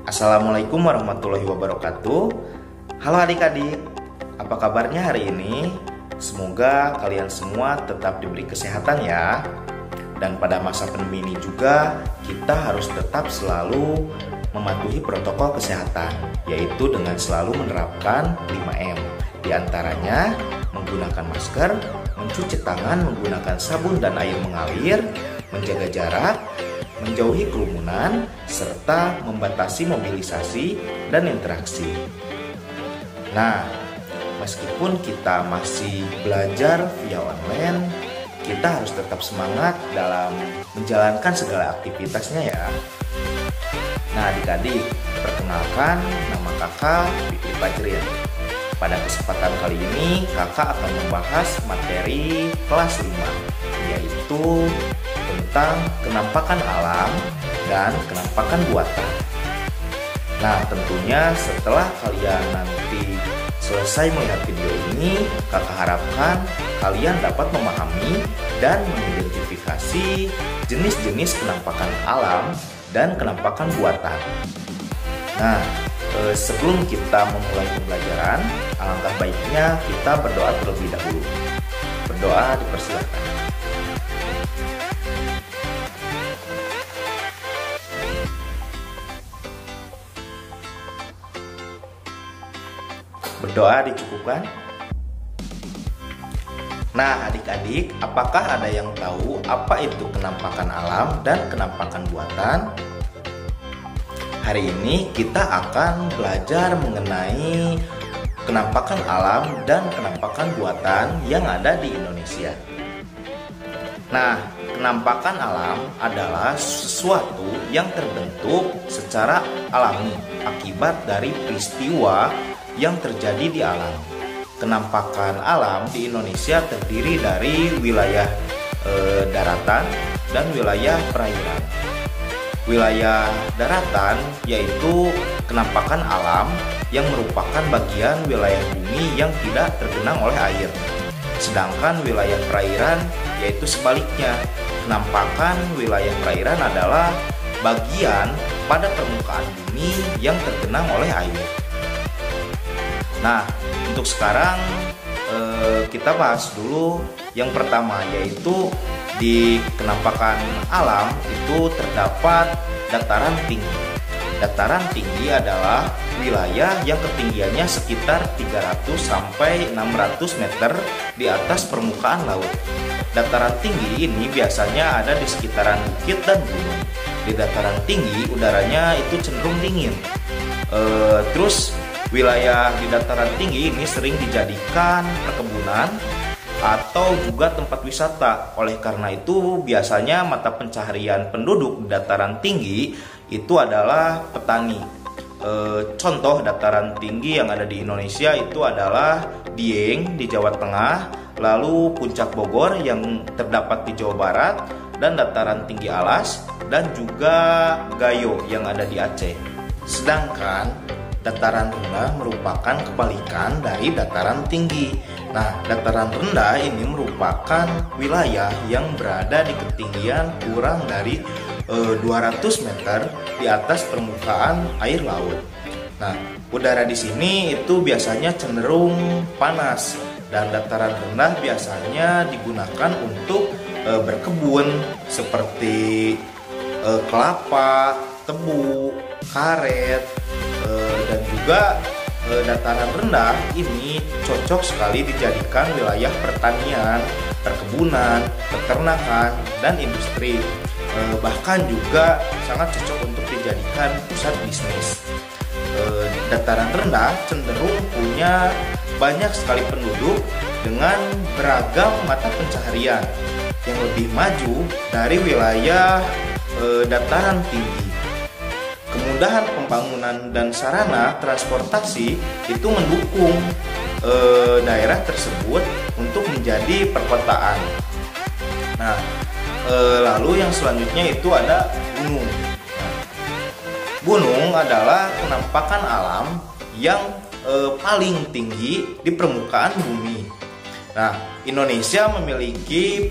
Assalamualaikum warahmatullahi wabarakatuh. Halo adik-adik, apa kabarnya hari ini? Semoga kalian semua tetap diberi kesehatan ya. Dan pada masa pandemi ini juga kita harus tetap selalu mematuhi protokol kesehatan, yaitu dengan selalu menerapkan 5M. Di antaranya menggunakan masker, mencuci tangan menggunakan sabun dan air mengalir, menjaga jarak, menjauhi kerumunan, serta membatasi mobilisasi dan interaksi. Nah, meskipun kita masih belajar via online, kita harus tetap semangat dalam menjalankan segala aktivitasnya ya. Nah adik-adik, perkenalkan nama kakak Fikri Fajrin. Pada kesempatan kali ini kakak akan membahas materi kelas 5, yaitu tentang kenampakan alam dan kenampakan buatan. Nah tentunya setelah kalian nanti selesai melihat video ini, kakak harapkan kalian dapat memahami dan mengidentifikasi jenis-jenis kenampakan alam dan kenampakan buatan. Nah, sebelum kita memulai pembelajaran, alangkah baiknya kita berdoa terlebih dahulu. Berdoa dipersilakan. Berdoa dicukupkan. Nah adik-adik, apakah ada yang tahu apa itu kenampakan alam dan kenampakan buatan? Hari ini kita akan belajar mengenai kenampakan alam dan kenampakan buatan yang ada di Indonesia. Nah, kenampakan alam adalah sesuatu yang terbentuk secara alami akibat dari peristiwa yang terjadi di alam. Kenampakan alam di Indonesia terdiri dari wilayah daratan dan wilayah perairan. Wilayah daratan yaitu kenampakan alam yang merupakan bagian wilayah bumi yang tidak tergenang oleh air. Sedangkan wilayah perairan yaitu sebaliknya. Kenampakan wilayah perairan adalah bagian pada permukaan bumi yang tergenang oleh air. Nah, untuk sekarang kita bahas dulu yang pertama, yaitu di kenampakan alam itu terdapat dataran tinggi. Dataran tinggi adalah wilayah yang ketinggiannya sekitar 300 sampai 600 meter di atas permukaan laut. Dataran tinggi ini biasanya ada di sekitaran bukit dan gunung. Di dataran tinggi udaranya itu cenderung dingin. Terus wilayah di dataran tinggi ini sering dijadikan perkebunan atau juga tempat wisata. Oleh karena itu biasanya mata pencaharian penduduk di dataran tinggi itu adalah petani. Contoh dataran tinggi yang ada di Indonesia itu adalah Dieng di Jawa Tengah, lalu Puncak Bogor yang terdapat di Jawa Barat, dan dataran tinggi Alas, dan juga Gayo yang ada di Aceh. Sedangkan dataran rendah merupakan kebalikan dari dataran tinggi. Nah, dataran rendah ini merupakan wilayah yang berada di ketinggian kurang dari 200 meter di atas permukaan air laut. Nah, udara di sini itu biasanya cenderung panas dan dataran rendah biasanya digunakan untuk berkebun seperti kelapa, tebu, karet, dan juga dataran rendah ini cocok sekali dijadikan wilayah pertanian, perkebunan, peternakan, dan industri. Bahkan juga sangat cocok untuk dijadikan pusat bisnis. Dataran rendah cenderung punya banyak sekali penduduk dengan beragam mata pencaharian yang lebih maju dari wilayah dataran tinggi. Kemudahan pembangunan dan sarana transportasi itu mendukung daerah tersebut untuk menjadi perkotaan. Nah, lalu yang selanjutnya itu ada gunung. Nah, gunung adalah kenampakan alam yang paling tinggi di permukaan bumi. Nah, Indonesia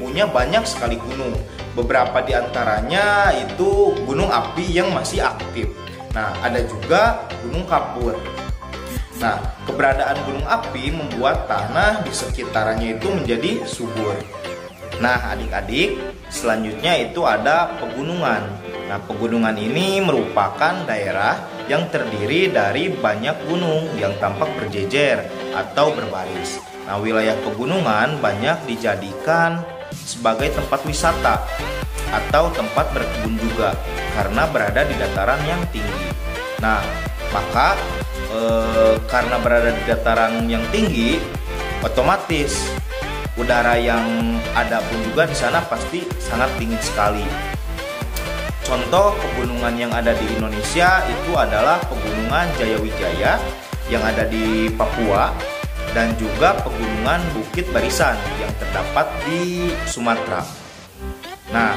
punya banyak sekali gunung. Beberapa di antaranya itu gunung api yang masih aktif. Nah, ada juga Gunung Kapur. Nah, keberadaan gunung api membuat tanah di sekitarnya itu menjadi subur. Nah, adik-adik, selanjutnya itu ada pegunungan. Nah, pegunungan ini merupakan daerah yang terdiri dari banyak gunung yang tampak berjejer atau berbaris. Nah, wilayah pegunungan banyak dijadikan sebagai tempat wisata atau tempat berkebun juga karena berada di dataran yang tinggi. Nah, maka karena berada di dataran yang tinggi, otomatis udara yang ada pun juga di sana pasti sangat dingin sekali. Contoh pegunungan yang ada di Indonesia itu adalah Pegunungan Jayawijaya yang ada di Papua dan juga Pegunungan Bukit Barisan yang terdapat di Sumatera. Nah,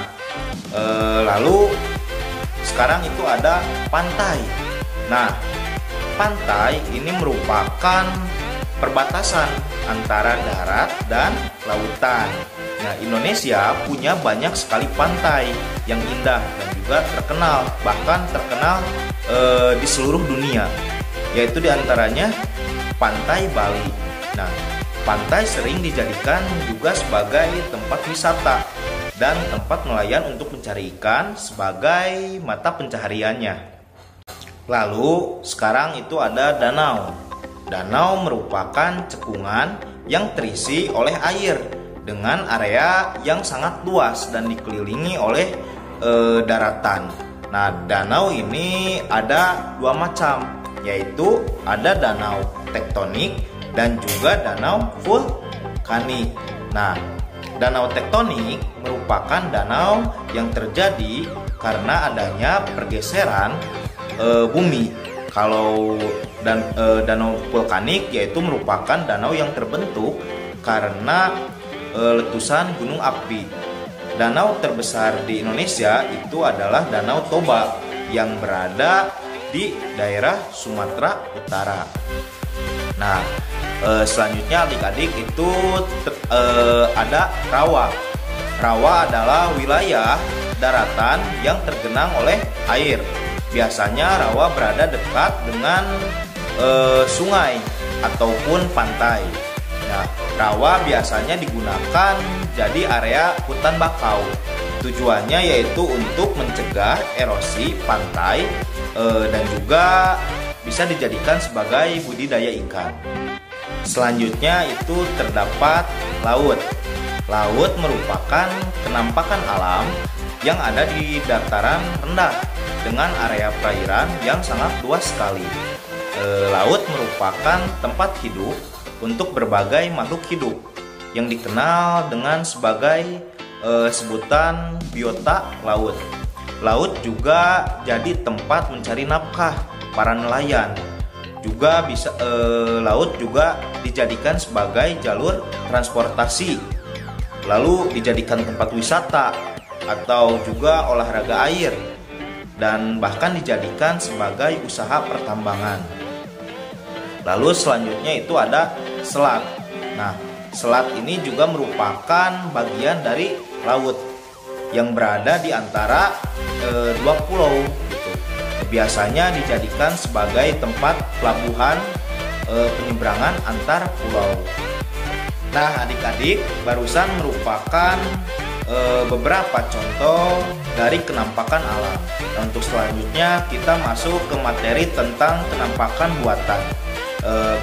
lalu sekarang itu ada pantai. Nah, pantai ini merupakan perbatasan antara darat dan lautan. Nah, Indonesia punya banyak sekali pantai yang indah dan juga terkenal, bahkan terkenal di seluruh dunia, yaitu diantaranya Pantai Bali. Nah, pantai sering dijadikan juga sebagai tempat wisata dan tempat nelayan untuk mencari ikan sebagai mata pencahariannya. Lalu sekarang itu ada danau. Danau merupakan cekungan yang terisi oleh air dengan area yang sangat luas dan dikelilingi oleh daratan. Nah, danau ini ada dua macam, yaitu ada danau tektonik dan juga danau vulkanik. Nah, danau tektonik merupakan danau yang terjadi karena adanya pergeseran bumi. Kalau danau vulkanik yaitu merupakan danau yang terbentuk karena letusan gunung api. Danau terbesar di Indonesia itu adalah Danau Toba yang berada di daerah Sumatera Utara. Nah, selanjutnya adik-adik itu ada rawa. Rawa adalah wilayah daratan yang tergenang oleh air. Biasanya rawa berada dekat dengan sungai ataupun pantai. Nah, rawa biasanya digunakan jadi area hutan bakau. Tujuannya yaitu untuk mencegah erosi pantai dan juga bisa dijadikan sebagai budidaya ikan. Selanjutnya itu terdapat laut. Laut merupakan penampakan alam yang ada di dataran rendah dengan area perairan yang sangat luas sekali. Laut merupakan tempat hidup untuk berbagai makhluk hidup yang dikenal dengan sebagai sebutan biota laut. Laut juga jadi tempat mencari nafkah para nelayan. Juga bisa laut juga dijadikan sebagai jalur transportasi, lalu dijadikan tempat wisata atau juga olahraga air, dan bahkan dijadikan sebagai usaha pertambangan. Lalu selanjutnya itu ada selat. Nah, selat ini juga merupakan bagian dari laut yang berada di antara dua pulau gitu. Biasanya dijadikan sebagai tempat pelabuhan penyeberangan antar pulau. Nah, adik-adik, barusan merupakan beberapa contoh dari kenampakan alam. Nah, untuk selanjutnya kita masuk ke materi tentang kenampakan buatan.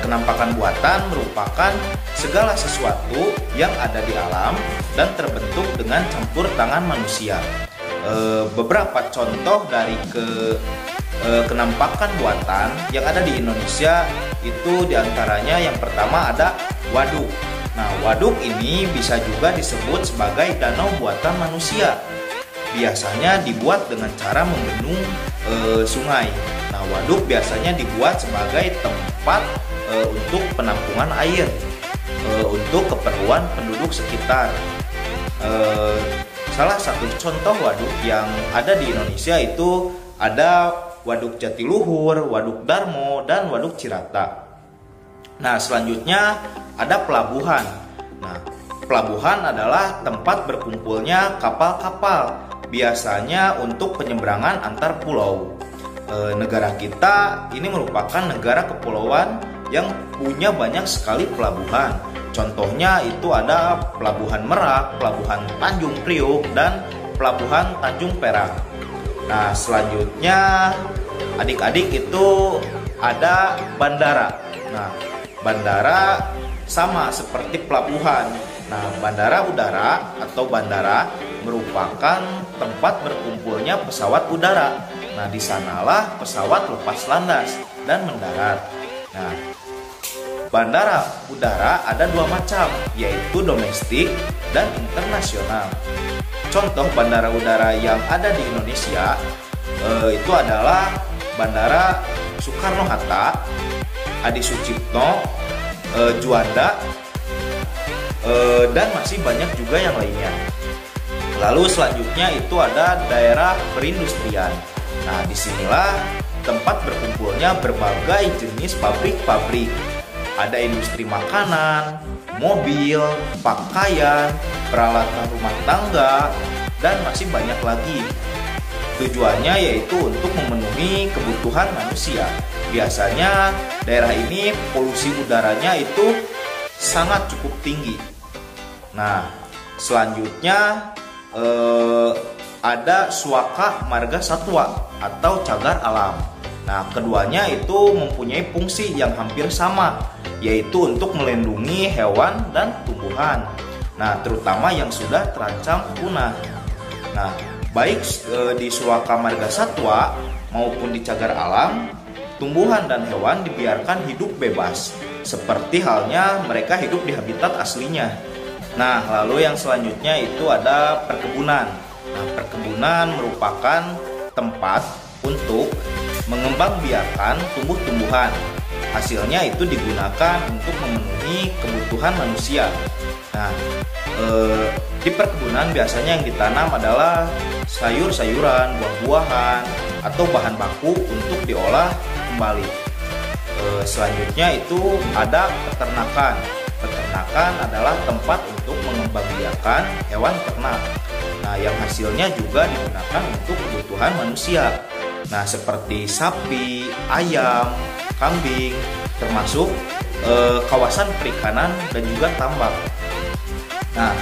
Kenampakan buatan merupakan segala sesuatu yang ada di alam dan terbentuk dengan campur tangan manusia. Beberapa contoh dari kenampakan buatan yang ada di Indonesia itu diantaranya yang pertama ada waduk. Nah, waduk ini bisa juga disebut sebagai danau buatan manusia. Biasanya dibuat dengan cara membendung sungai. Nah, waduk biasanya dibuat sebagai tempat untuk penampungan air untuk keperluan penduduk sekitar. Salah satu contoh waduk yang ada di Indonesia itu ada Waduk Jatiluhur, Waduk Darmo, dan Waduk Cirata. Nah, selanjutnya ada pelabuhan. Nah, pelabuhan adalah tempat berkumpulnya kapal-kapal, biasanya untuk penyeberangan antar pulau. negara kita ini merupakan negara kepulauan yang punya banyak sekali pelabuhan. Contohnya itu ada Pelabuhan Merak, Pelabuhan Tanjung Priok, dan Pelabuhan Tanjung Perak. Nah, selanjutnya adik-adik itu ada bandara. Nah, bandara sama seperti pelabuhan. Nah, bandara udara atau bandara merupakan tempat berkumpulnya pesawat udara. Nah, di sanalah pesawat lepas landas dan mendarat. Nah, bandara udara ada dua macam, yaitu domestik dan internasional. Contoh bandara udara yang ada di Indonesia itu adalah Bandara Soekarno-Hatta, Adi Sucipto, Juanda, dan masih banyak juga yang lainnya. Lalu selanjutnya itu ada daerah perindustrian. Nah, disinilah tempat berkumpulnya berbagai jenis pabrik-pabrik. Ada industri makanan, mobil, pakaian, peralatan rumah tangga, dan masih banyak lagi. Tujuannya yaitu untuk memenuhi kebutuhan manusia. Biasanya daerah ini polusi udaranya itu sangat cukup tinggi. Nah, selanjutnya ada Suaka Marga Satwa atau cagar alam. Nah, keduanya itu mempunyai fungsi yang hampir sama, yaitu untuk melindungi hewan dan tumbuhan. Nah, terutama yang sudah terancam punah. Nah, baik di Suaka Marga Satwa maupun di cagar alam, tumbuhan dan hewan dibiarkan hidup bebas, seperti halnya mereka hidup di habitat aslinya. Nah, lalu yang selanjutnya itu ada perkebunan. Nah, perkebunan merupakan tempat untuk mengembangbiakan tumbuh-tumbuhan. Hasilnya itu digunakan untuk memenuhi kebutuhan manusia. Nah, di perkebunan biasanya yang ditanam adalah sayur-sayuran, buah-buahan, atau bahan baku untuk diolah kembali. Selanjutnya itu ada peternakan. Peternakan adalah tempat untuk mengembangbiakan hewan ternak. Nah, yang hasilnya juga digunakan untuk kebutuhan manusia. Nah, seperti sapi, ayam, kambing, termasuk kawasan perikanan dan juga tambak. Nah,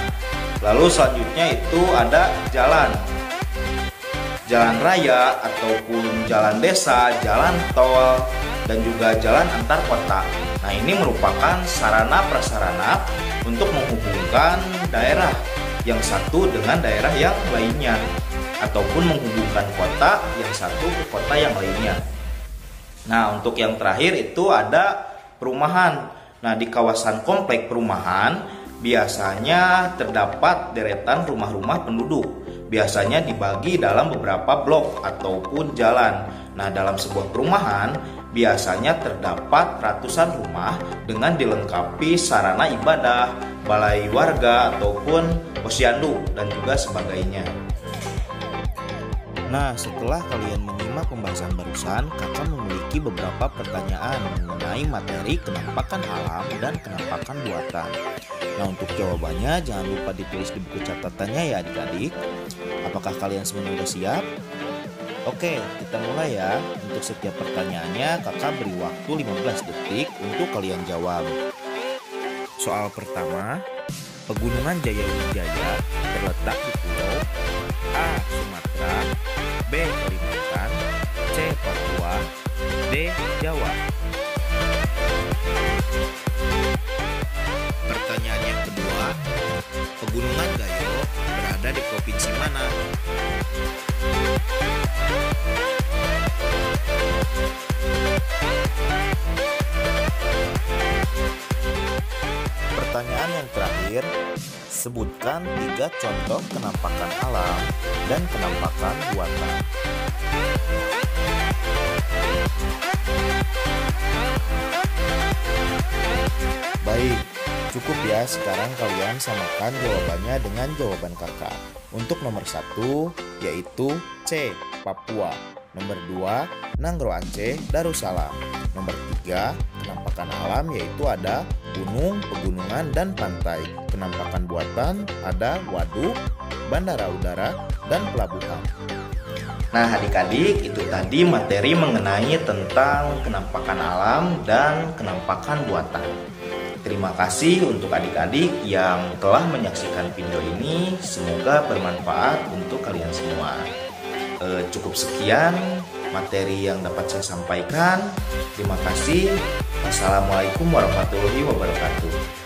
lalu selanjutnya itu ada jalan. Jalan raya ataupun jalan desa, jalan tol, dan juga jalan antar kota. Nah, ini merupakan sarana prasarana untuk menghubungkan daerah yang satu dengan daerah yang lainnya, ataupun menghubungkan kota yang satu ke kota yang lainnya. Nah, untuk yang terakhir itu ada perumahan. Nah, di kawasan komplek perumahan biasanya terdapat deretan rumah-rumah penduduk. Biasanya dibagi dalam beberapa blok ataupun jalan. Nah, dalam sebuah perumahan biasanya terdapat ratusan rumah dengan dilengkapi sarana ibadah, balai warga ataupun posyandu dan juga sebagainya. Nah, setelah kalian menyimak pembahasan barusan, kakak memiliki beberapa pertanyaan mengenai materi kenampakan alam dan kenampakan buatan. Nah, untuk jawabannya jangan lupa ditulis di buku catatannya ya adik-adik. Apakah kalian semuanya sudah siap? Oke, kita mulai ya. Untuk setiap pertanyaannya kakak beri waktu 15 detik untuk kalian jawab. Soal pertama, Pegunungan Jayawijaya terletak di pulau A. Sumatera, B. Kalimantan, C. Papua, D. Jawa. Pertanyaan yang kedua, Pegunungan Gayo berada di provinsi mana? Pertanyaan yang terakhir, sebutkan 3 contoh kenampakan alam dan kenampakan buatan. Baik, cukup ya. Sekarang kalian samakan jawabannya dengan jawaban kakak. Untuk nomor 1 yaitu C. Papua. Nomor 2 Nanggro Aceh, Darussalam. Nomor 3 kenampakan alam yaitu ada gunung, pegunungan, dan pantai. Kenampakan buatan ada waduk, bandara udara, dan pelabuhan. Nah, adik-adik, itu tadi materi mengenai tentang kenampakan alam dan kenampakan buatan. Terima kasih untuk adik-adik yang telah menyaksikan video ini. Semoga bermanfaat untuk kalian semua. Cukup sekian materi yang dapat saya sampaikan. Terima kasih. Wassalamualaikum warahmatullahi wabarakatuh.